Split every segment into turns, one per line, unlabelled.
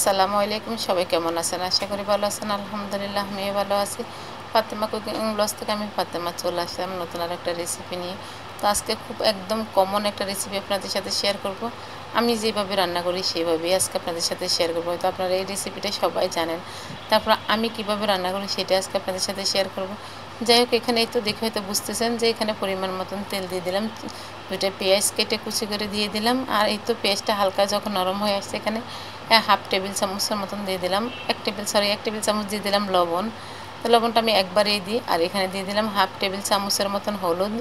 আসসালামু আলাইকুম, সবাই কেমন আছেন? আশা করি ভালো আছেন। আলহামদুলিল্লাহ আমিও ভালো আছি। ফাতেমা কুকিং ব্লগস থেকে আমি ফাতেমা চলে আসলাম নতুন আর একটা রেসিপি নিয়ে। তো আজকে খুব একদম কমন একটা রেসিপি আপনাদের সাথে শেয়ার করব। আমি যেভাবে রান্না করি সেইভাবেই আজকে আপনাদের সাথে শেয়ার করবো। তো আপনারা এই রেসিপিটা সবাই জানেন, তারপর আমি কিভাবে রান্না করি সেটা আজকে আপনাদের সাথে শেয়ার করব। যাই হোক, এখানে এই তো দেখে হয়তো বুঝতেছেন যে এখানে পরিমাণ মতন তেল দিয়ে দিলাম, দুইটা পেঁয়াজ কেটে কুচি করে দিয়ে দিলাম। আর এই তো পেঁয়াজটা হালকা যখন নরম হয়ে আসছে, এখানে হাফ টেবিল চামচের মতন দিয়ে দিলাম, এক টেবিল চামচ দিয়ে দিলাম লবণ। তো লবণটা আমি একবারেই দিই। আর এখানে দিয়ে দিলাম হাফ টেবিল চামচের মতন হলুদ,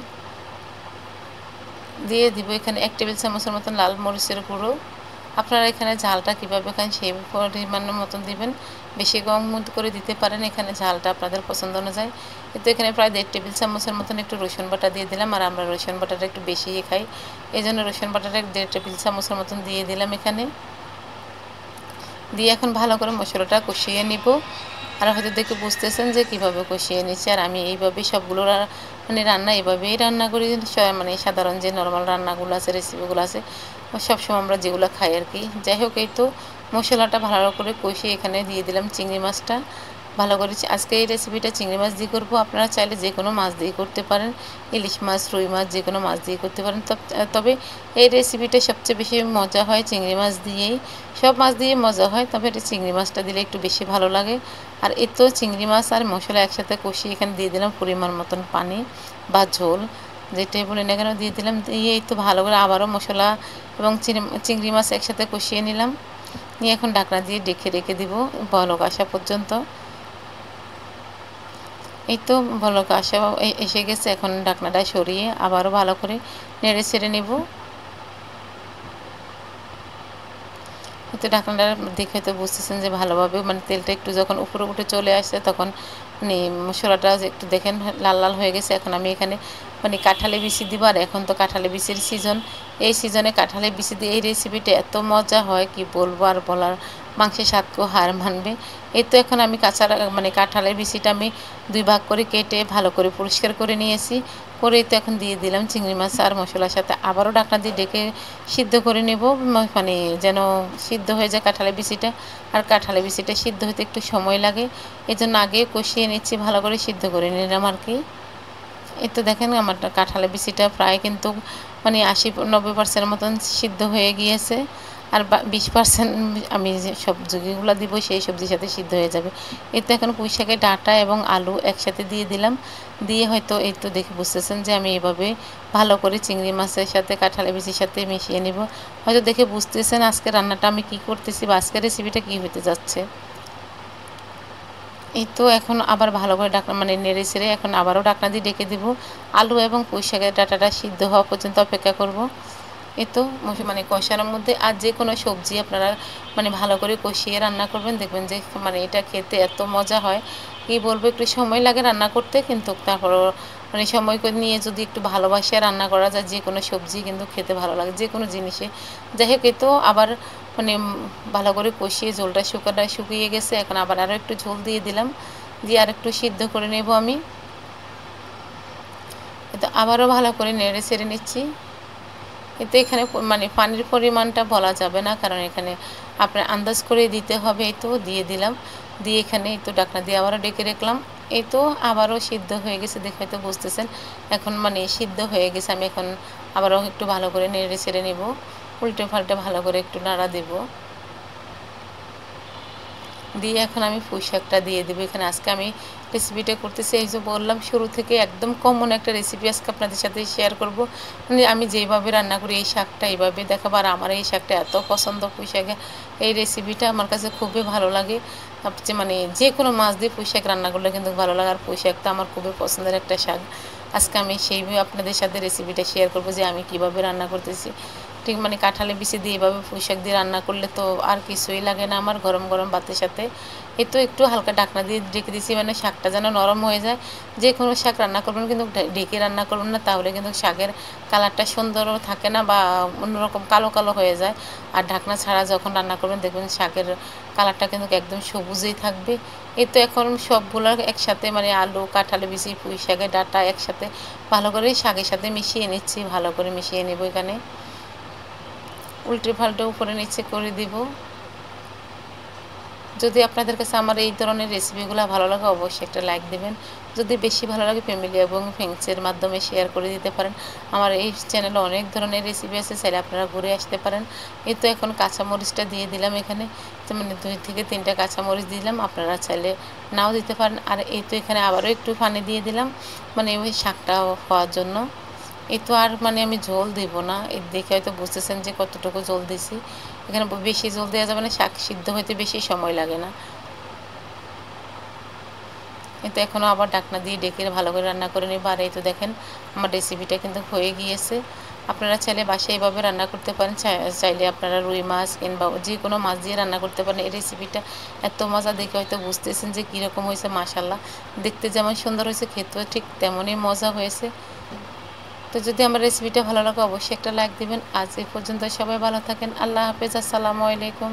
দিয়ে দিব এখানে 1 টেবিল চামচের মতন লাল মরিচের গুঁড়ো। আপনারা এখানে ঝালটা কীভাবে খান সেই পরিমাণের মতন দিবেন, বেশি কম করে দিতে পারেন, এখানে ঝালটা আপনাদের পছন্দ অনুযায়ী। কিন্তু এখানে প্রায় 1.5 টেবিল চামচের মতন একটু রসুন বাটা দিয়ে দিলাম। আর আমরা রসুন বাটাটা একটু বেশিই খাই, এই জন্য রসুন বাটাটা 1.5 টেবিল চামচের মতন দিয়ে দিলাম এখানে। দিয়ে এখন ভালো করে মশলাটা কষিয়ে নিব। আর হয়তো দেখে বুঝতেছেন যে কীভাবে কষিয়ে নিচ্ছি। আর আমি এইভাবেই সবগুলো মানে রান্না এইভাবেই রান্না করি, মানে সাধারণ যে নর্মাল রান্নাগুলো আছে, রেসিপিগুলো আছে, সবসময় আমরা যেগুলো খাই আর কি। যাই হোক, এই তো মশলাটা ভালো করে কষিয়ে এখানে দিয়ে দিলাম চিংড়ি মাছটা ভালো করে। আজকে এই রেসিপিটা চিংড়ি মাছ দিয়ে করবো। আপনারা চাইলে যে কোনো মাছ দিয়ে করতে পারেন, ইলিশ মাছ, রুই মাছ, যে কোনো মাছ দিয়ে করতে পারেন। তবে এই রেসিপিটা সবচেয়ে বেশি মজা হয় চিংড়ি মাছ দিয়েই। সব মাছ দিয়ে মজা হয়, তবে এটা চিংড়ি মাছটা দিলে একটু বেশি ভালো লাগে। আর এই তো চিংড়ি মাছ আর মশলা একসাথে কষিয়ে এখানে দিয়ে দিলাম পরিমাণ মতন পানি বা ঝোল, যেটাই বলেন এখানে দিয়ে দিলাম। দিয়ে এই তো ভালো করে আবারও মশলা এবং চিংড়ি মাছ একসাথে কষিয়ে নিলাম। নিয়ে এখন ঢাকনা দিয়ে রেখে দিব বলক আসা পর্যন্ত। এই তো বলক আসা এসে গেছে, এখন ঢাকনাটা সরিয়ে আবারও ভালো করে নেড়ে ছেড়ে নেব। তো ঢাকনাটা দেখে তো বুঝতেছেন যে ভালোভাবে মানে তেলটা একটু যখন উপরে উঠে চলে আসছে, তখন মানে মশলাটা একটু দেখেন লাল লাল হয়ে গেছে। এখন আমি এখানে মানে কাঁঠালে বিচি দিব। আর এখন তো কাঁঠালে বিচির সিজন, এই সিজনে কাঁঠালে বিচি দিয়ে এই রেসিপিটা এত মজা হয় কি বলবো, আর বলার মাংসের স্বাদকেও হার মানবে। এই তো এখন আমি মানে কাঁঠালের বিচিটা আমি 2 ভাগ করে কেটে ভালো করে পরিষ্কার করে নিয়েছি। করে তো এখন দিয়ে দিলাম চিংড়ি মাছ আর মশলার সাথে, আবারও ঢাকনা দিয়ে ডেকে সিদ্ধ করে নেব, মানে যেন সিদ্ধ হয়ে যায় কাঁঠালের বিচিটা। আর কাঁঠালের বিচিটা সিদ্ধ হতে একটু সময় লাগে, এই জন্য আগে কষিয়ে নিচ্ছি, ভালো করে সিদ্ধ করে নিলাম আর কি। এই তো দেখেন আমার কাঁঠালের বিচিটা প্রায় কিন্তু মানে 80-90% মতন সিদ্ধ হয়ে গিয়েছে। আর 20% আমি যে সবজিগুলো দিব সেই সবজির সাথে সিদ্ধ হয়ে যাবে। এই তো এখন পুঁই শাকের ডাঁটা এবং আলু একসাথে দিয়ে দিলাম। দিয়ে হয়তো এই তো দেখে বুঝতেছেন যে আমি এভাবে ভালো করে চিংড়ি মাছের সাথে কাঁঠালের বিচির সাথে মিশিয়ে নেব। হয়তো দেখে বুঝতেছেন আজকে রান্নাটা আমি কি করতেছি বা আজকের রেসিপিটা কী হতে যাচ্ছে। এই তো এখন আবার ভালো করে মানে নেড়ে ছেড়ে এখন আবারও ঢাকনা দিয়ে ডেকে দিব। আলু এবং পুঁই শাকের ডাঁটাটা সিদ্ধ হওয়া পর্যন্ত অপেক্ষা করব। এই তো মানে কষানোর মধ্যে আর যে কোনো সবজি আপনারা মানে ভালো করে কষিয়ে রান্না করবেন, দেখবেন যে মানে এটা খেতে এত মজা হয় কি বলবো। একটু সময় লাগে রান্না করতে, কিন্তু তারপরও মানে সময় করে নিয়ে যদি একটু ভালোবাসে রান্না করা যায়, যে কোনো সবজি কিন্তু খেতে ভালো লাগে, যে কোনো জিনিসে। যাই হোক, এই তো আবার মানে ভালো করে কষিয়ে ঝোলটা শুকিয়ে গেছে। এখন আবার আরও একটু ঝোল দিয়ে দিলাম, দিয়ে আর একটু সিদ্ধ করে নেব আমি। তো আবারও ভালো করে নেড়ে ছেড়ে নিচ্ছি। কিন্তু এখানে মানে পানির পরিমাণটা বলা যাবে না, কারণ এখানে আপনার আন্দাজ করে দিতে হবে। এই তো দিয়ে দিলাম, দিয়ে এখানে এই তো ঢাকনা দিয়ে আবারও ডেকে রাখলাম। এই তো আবারও সিদ্ধ হয়ে গেছে, দেখে হয়তো বুঝতেছেন এখন মানে সিদ্ধ হয়ে গেছে। আমি এখন আবারও একটু ভালো করে নেড়ে ছেড়ে নেব, উল্টে পাল্টে ভালো করে একটু নাড়া দেবো। দিয়ে এখন আমি পুঁই শাকটা দিয়ে দেবো এখানে। আজকে আমি রেসিপিটা করতেছি, এই যে বললাম শুরু থেকে একদম কমন একটা রেসিপি আজকে আপনাদের সাথে শেয়ার করব। মানে আমি যেভাবে রান্না করি এই শাকটা এইভাবে দেখাবো। আর আমার এই শাকটা এত পছন্দ, পুঁই শাকে এই রেসিপিটা আমার কাছে খুবই ভালো লাগে। মানে যে কোনো মাছ দিয়ে পুঁই শাক রান্না করলে কিন্তু ভালো লাগে। আর পুঁই শাকটা আমার খুবই পছন্দের একটা শাক। আজকে আমি সেইভাবে আপনাদের সাথে রেসিপিটা শেয়ার করব যে আমি কিভাবে রান্না করতেছি। ঠিক মানে কাঁঠালে বিচি দিয়ে এভাবে পুঁই শাক দিয়ে রান্না করলে তো আর কিছুই লাগে না আমার গরম গরম ভাতের সাথে। এই তো একটু হালকা ঢাকনা দিয়ে ঢেকে দিয়েছি, মানে শাকটা যেন নরম হয়ে যায়। যে কোনো শাক রান্না করবেন কিন্তু ঢেকে রান্না করবেন না, তাহলে কিন্তু শাকের কালারটা সুন্দরও থাকে না বা অন্যরকম কালো কালো হয়ে যায়। আর ঢাকনা ছাড়া যখন রান্না করবেন দেখবেন শাকের কালারটা কিন্তু একদম সবুজেই থাকবে। এই তো এখন সবগুলো একসাথে মানে আলু, কাঁঠালে বিচি, পুঁই শাকের ডাঁটা একসাথে ভালো করে শাকের সাথে মিশিয়ে নিচ্ছি, ভালো করে মিশিয়ে নেব। এখানে উল্টে পাল্টে উপরে নিচে করে দিব। যদি আপনাদের কাছে আমার এই ধরনের রেসিপিগুলো ভালো লাগে অবশ্যই একটা লাইক দেবেন। যদি বেশি ভালো লাগে ফ্যামিলি এবং ফ্রেন্ডসের মাধ্যমে শেয়ার করে দিতে পারেন। আমার এই চ্যানেলে অনেক ধরনের রেসিপি আছে, চাইলে আপনারা ঘুরে আসতে পারেন। এই তো এখন কাঁচামরিচটা দিয়ে দিলাম এখানে, মানে 2 থেকে 3টা কাঁচামরিচ দিলাম, আপনারা চাইলে নাও দিতে পারেন। আর এই তো এখানে আবারও একটু পানি দিয়ে দিলাম, মানে ওই শাকটা হওয়ার জন্য। এই তো আর মানে আমি ঝোল দিব না, এই দেখে হয়তো বুঝতেছেন যে কতটুকু ঝোল দিছি। এখানে বেশি ঝোল দেওয়া যাবে না, শাক সিদ্ধ হইতে বেশি সময় লাগে না। কিন্তু এখনও আবার ঢাকনা দিয়ে ডেকে ভালো করে রান্না করে নিব। আর এই তো দেখেন আমার রেসিপিটা কিন্তু হয়ে গিয়েছে। আপনারা চাইলে বাসায় এইভাবে রান্না করতে পারেন, চাইলে আপনারা রুই মাছ কিংবা যে কোনো মাছ দিয়ে রান্না করতে পারেন। এই রেসিপিটা এত মজা, দেখে হয়তো বুঝতেছেন যে কীরকম হয়েছে। মাশাল্লাহ, দেখতে যেমন সুন্দর হয়েছে, খেতেও ঠিক তেমনই মজা হয়েছে। তো যদি আমার রেসিপিটা ভালো লাগে অবশ্যই একটা লাইক দিবেন। আজ এই পর্যন্ত, সবাই ভালো থাকেন। আল্লাহ হাফেজ, আসসালামু আলাইকুম।